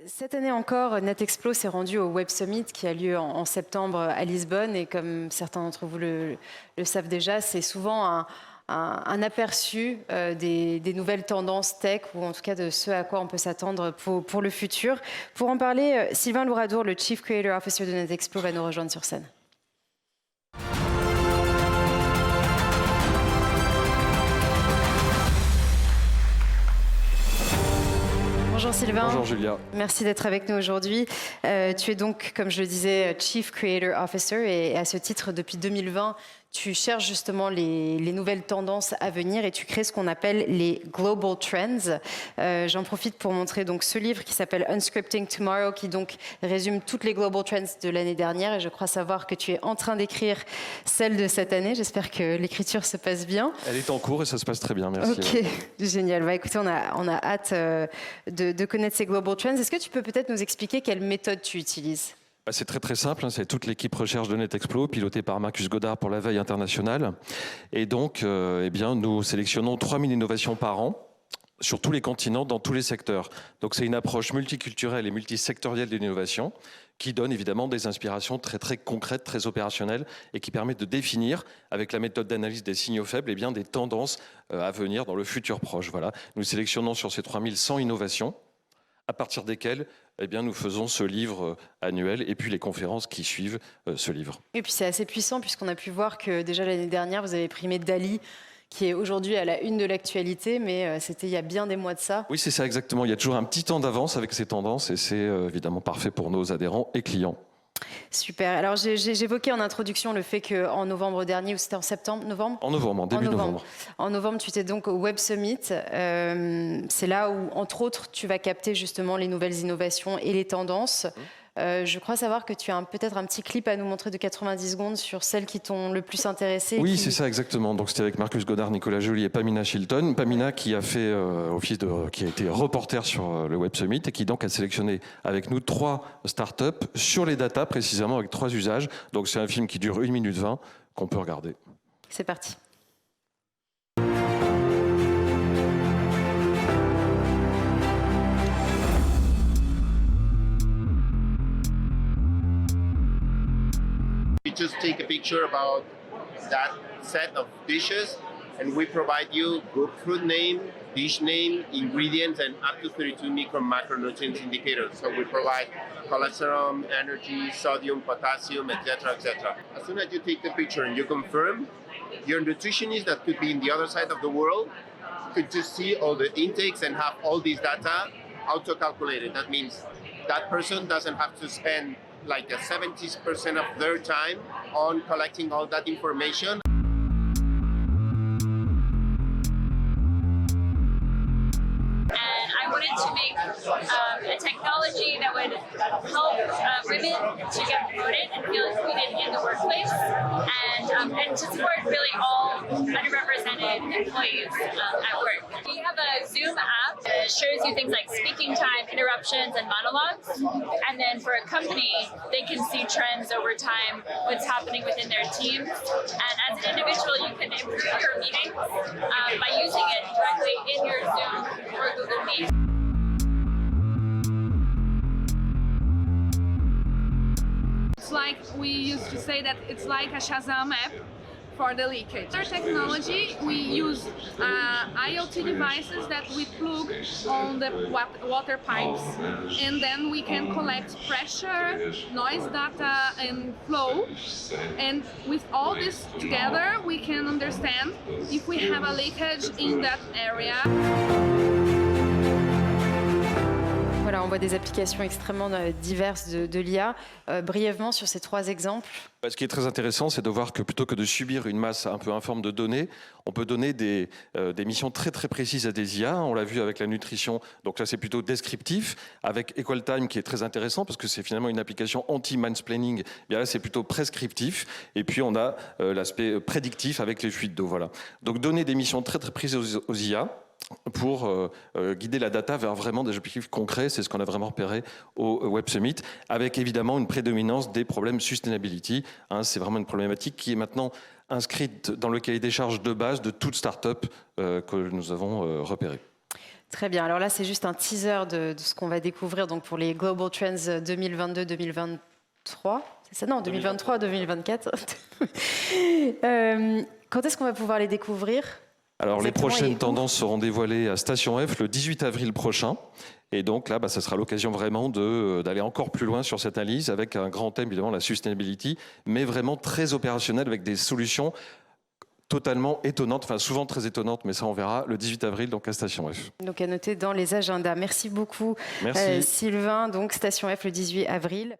Cette année encore, NetExplo s'est rendu au Web Summit qui a lieu en septembre à Lisbonne. Et comme certains d'entre vous le savent déjà, c'est souvent un aperçu des nouvelles tendances tech, ou en tout cas de ce à quoi on peut s'attendre pour le futur. Pour en parler, Sylvain Louradour, le Chief Creator Officer de NetExplo, va nous rejoindre sur scène. Bonjour Sylvain. Bonjour Julia. Merci d'être avec nous aujourd'hui. Tu es donc, comme je le disais, Chief Creator Officer et à ce titre, depuis 2020, tu cherches justement les nouvelles tendances à venir et tu crées ce qu'on appelle les Global Trends. J'en profite pour montrer donc ce livre qui s'appelle Unscripting Tomorrow, qui donc résume toutes les Global Trends de l'année dernière, et je crois savoir que tu es en train d'écrire celle de cette année. J'espère que l'écriture se passe bien. Elle est en cours et ça se passe très bien, merci. Ok, génial. Bah, écoutez, on a hâte de connaître ces Global Trends. Est-ce que tu peux peut-être nous expliquer quelle méthode tu utilises ? C'est très simple, c'est toute l'équipe recherche de NetExplo, pilotée par Marcus Godard pour la veille internationale. Et donc, nous sélectionnons 3000 innovations par an, sur tous les continents, dans tous les secteurs. Donc c'est une approche multiculturelle et multisectorielle de l'innovation qui donne évidemment des inspirations très concrètes, très opérationnelles et qui permettent de définir, avec la méthode d'analyse des signaux faibles, des tendances à venir dans le futur proche. Voilà. Nous sélectionnons sur ces 3100 innovations, à partir desquelles nous faisons ce livre annuel et puis les conférences qui suivent ce livre. Et puis c'est assez puissant puisqu'on a pu voir que déjà l'année dernière, vous avez primé Dali, qui est aujourd'hui à la une de l'actualité, mais c'était il y a bien des mois de ça. Oui, c'est ça exactement. Il y a toujours un petit temps d'avance avec ces tendances et c'est évidemment parfait pour nos adhérents et clients. Super. Alors j'évoquais en introduction le fait qu'en novembre dernier, ou c'était en septembre, novembre ? En novembre, début novembre. En novembre, tu étais donc au Web Summit. C'est là où, entre autres, tu vas capter justement les nouvelles innovations et les tendances. Je crois savoir que tu as peut-être un petit clip à nous montrer de 90 secondes sur celles qui t'ont le plus intéressé. Oui, c'est ça exactement. Donc c'était avec Marcus Godard, Nicolas Joly et Pamina Chilton. Pamina qui a fait qui a été reporter sur le Web Summit et qui donc a sélectionné avec nous 3 startups sur les data précisément avec 3 usages. Donc c'est un film qui dure 1 minute 20 qu'on peut regarder. C'est parti. Just take a picture about that set of dishes and we provide you group food name, dish name, ingredients, and up to 32 macronutrients indicators. So we provide cholesterol, energy, sodium, potassium, etc., etc. As soon as you take the picture and you confirm, your nutritionist that could be in the other side of the world could just see all the intakes and have all these data auto-calculated. That means that person doesn't have to spend like 70% of their time on collecting all that information. And I wanted to make a technology that would help women to get promoted and feel included in the workplace, and to support really all underrepresented employees at work. We have a Zoom app that shows you things like speaking time, interruptions, and monologues. And then for a company, they can see trends over time, what's happening within their team. And as an individual, you can improve your meetings by using it directly in your Zoom or Google Meet. It's like we used to say that it's like a Shazam app for the leakage. Our technology, we use IoT devices that we plug on the water pipes, and then we can collect pressure, noise data, and flow. And with all this together, we can understand if we have a leakage in that area. Voilà, on voit des applications extrêmement diverses de l'IA. Brièvement, sur ces 3 exemples. Ce qui est très intéressant, c'est de voir que plutôt que de subir une masse un peu informe de données, on peut donner des missions très précises à des IA. On l'a vu avec la nutrition, donc là c'est plutôt descriptif. Avec EqualTime qui est très intéressant parce que c'est finalement une application anti-mansplaining. Bien là c'est plutôt prescriptif. Et puis on a l'aspect prédictif avec les fuites d'eau. Voilà. Donc donner des missions très précises aux IA pour guider la data vers vraiment des objectifs concrets. C'est ce qu'on a vraiment repéré au Web Summit, avec évidemment une prédominance des problèmes sustainability. C'est vraiment une problématique qui est maintenant inscrite dans le cahier des charges de base de toute start-up que nous avons repéré. Très bien. Alors là, c'est juste un teaser de ce qu'on va découvrir donc pour les Global Trends 2022-2023. C'est ça? Non, 2023-2024. Quand est-ce qu'on va pouvoir les découvrir? Alors, les Exactement, prochaines et où? tendances seront dévoilées à Station F le 18 avril prochain. Et donc là, ça sera l'occasion vraiment d'aller encore plus loin sur cette analyse avec un grand thème, évidemment, la sustainability, mais vraiment très opérationnel avec des solutions totalement étonnantes, enfin souvent très étonnantes, mais ça on verra le 18 avril donc à Station F. Donc à noter dans les agendas. Merci beaucoup Merci. Sylvain. Donc Station F le 18 avril.